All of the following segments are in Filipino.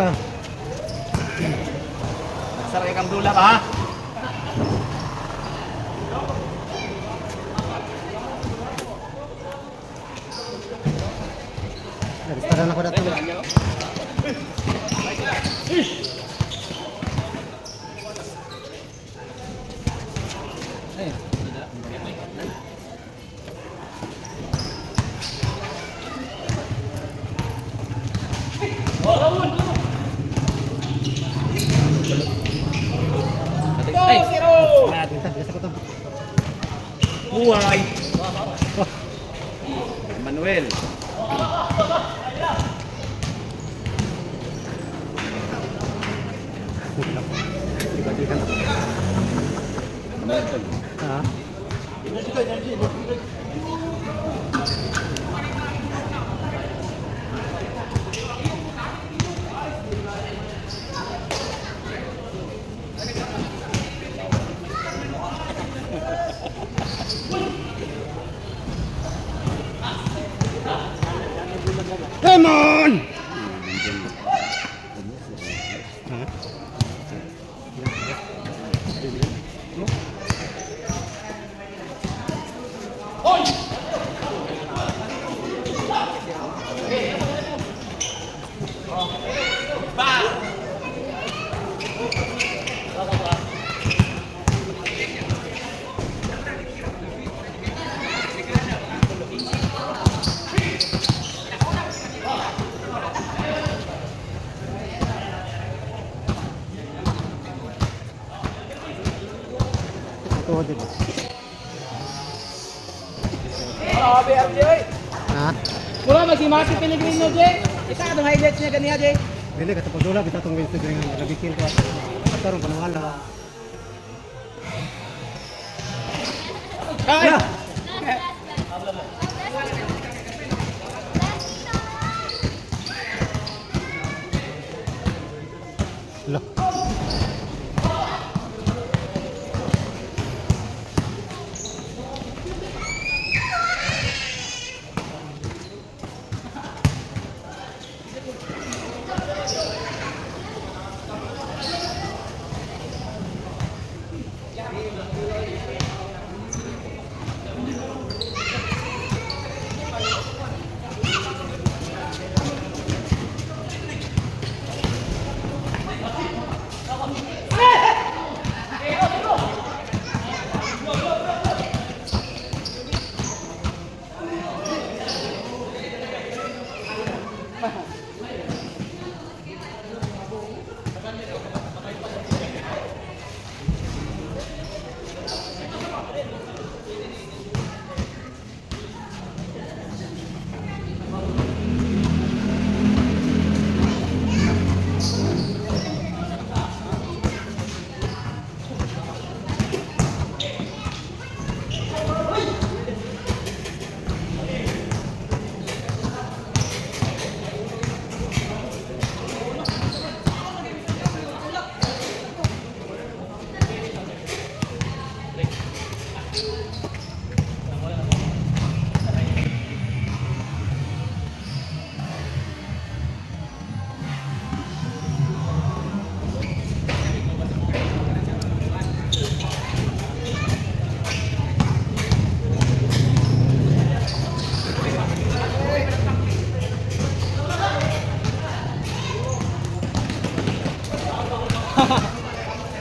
ka. Saray kang dula pa. Nag-start ako dito. Buhay. Manuel. Ha? Come on! Ito, diba? Grabe, Jay. Ha? Mula magsimasi Pellegrino, Jay. Isa ka itong highlights niya ganiya, Jay. Dili ka tapos dula kita tong Instagram nga nabikin ko. Karon panangal na. Ay! Lah.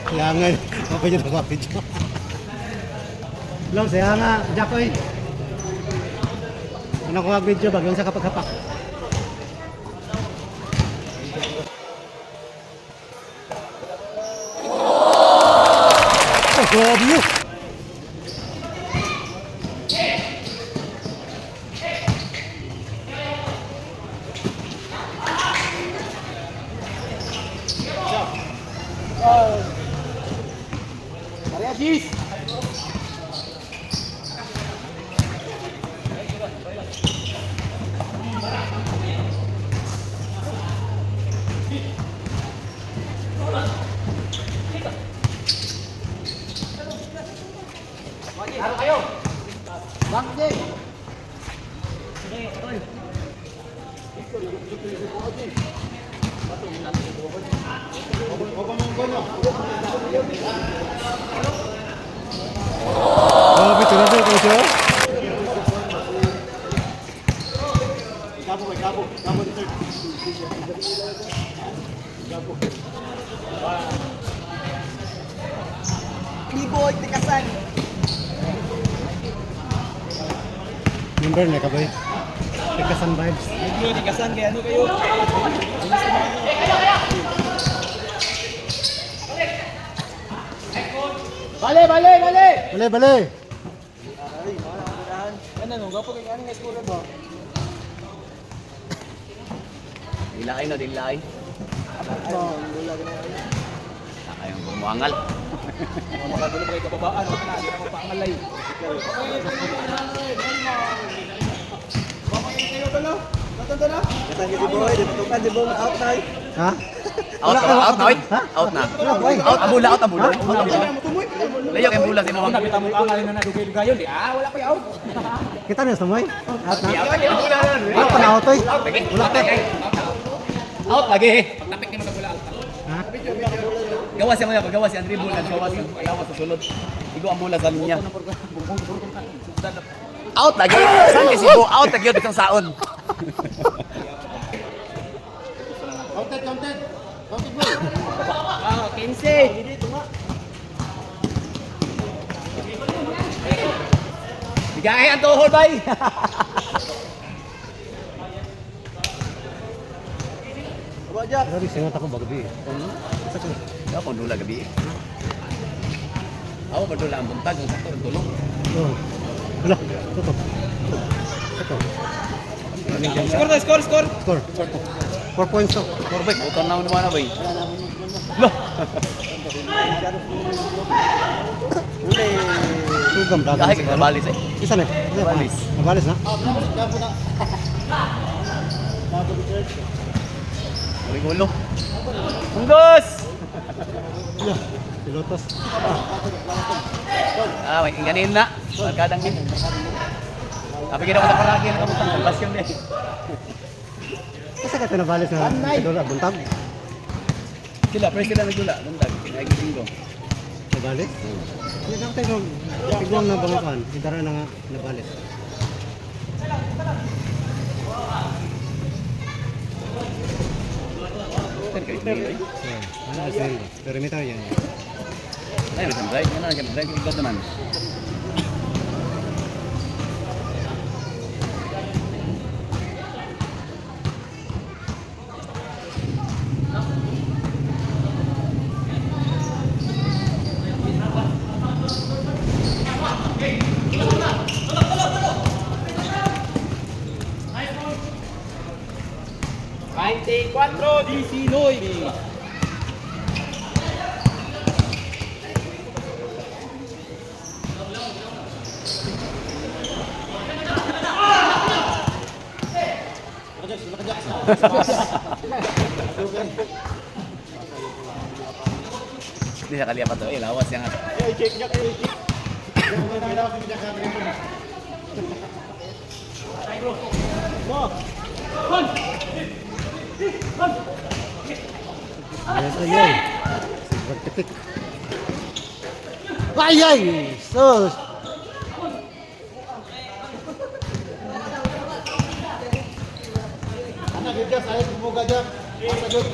Yangan, apa aja dah kopi jo. Belum saya nga, Jakoy. Ano ko mag-video bagong sa kapag-kapak. Oh, grabe yun. Mariachis! Ano kayo? Bakit? Sige, otoy. Oh, picture natin kung siya. Liboy, tikasan. Member na ka ba? Tikasan vibes. Liboy, tikasan. Kaya ano kayo? Bale, bale, bale! Bale, bale. Ano nung gapo kay kaning school ba? Dilay no, dilay. Ayong bumuangal. Makagulo kay kababaan, na di ako paangalay. Ha? Out na, oy. Out na. Out abula, out abula. Layo kay bula sino bang. Kita mo angalay na dugay-dugayon di. Wala pa yaw. Kita niya sa moy? Out na? Out na. Wala pa na out oy. Wala pa. Out lagi. Tapik ni mo sa bula. Ha? Gawas siya mo, gawas siya dribble na gawas sa sulod. Igo ang bola sa linya. Out lagi. Saan kasi go out lagi dito sa saon. Ah, 15. Bigay ang tuhod bay. Sorry, singat ako bagabi. Ako dula gabi. Ako padula ang buntag ng sakto ng tulong. Oh. Wala, tutok. Tutok. Score. Score. 4 points to. Korbek, utang na naman na bay. Loh. Sugam dagan Kahit siguro. kabalis eh. Isa na. Isa pa. Nabalis. Nabalis na? Uli gulo. Unggos! Yeah. Pilotos. Ah, may ganin na. Pagkadang din. Tapi kita sa palagi na kamutang ng basyon din. Kasi ka tinabalis na kadula, buntag. Sila, pre sila nagdula. Buntag, nagiging ko. Nabalis? Hindi na tayo tigwang na bangakan. Hidara na nga nabalis. Ano na sila? Perimeter yan. Ay, may sandray. Ano na, sandray. Ikot naman. Cuatro, 19. Hindi siya kaliya pa to. Eh, lawas yan nga. Yes, ayun. Super tipik. Ay! Sus! Anak, Gigas, ayos bumuga dyan. Masagod.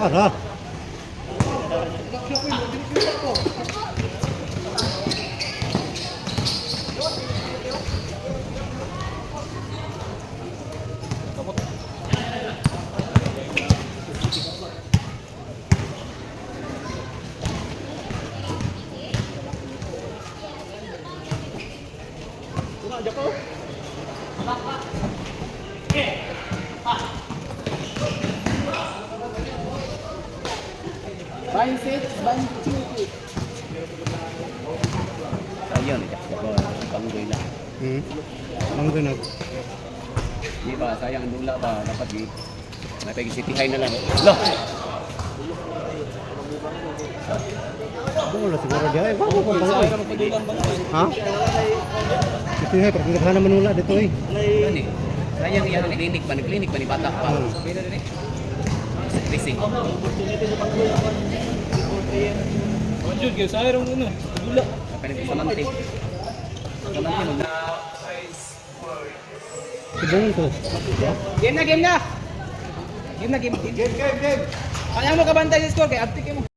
Ara. Ayun, panggoy lang. Manggo na. Di ba, sayang ang dula ba? Dapat di. Napag-city high na lang. Loh! Bungo siguro dia. Eh, bago kung pala. Ha? Ito eh, pag naghahanap manula dito eh. Gani. Sayang iya nagklinik ba ni bata pa. Racing. Jud, kayo sa ayrong ano. Dula. Pwede sa mantik. Sa mantik mo. Ibang to. Game na. Game. Kaya mo kabantay sa score kay Abtik mo.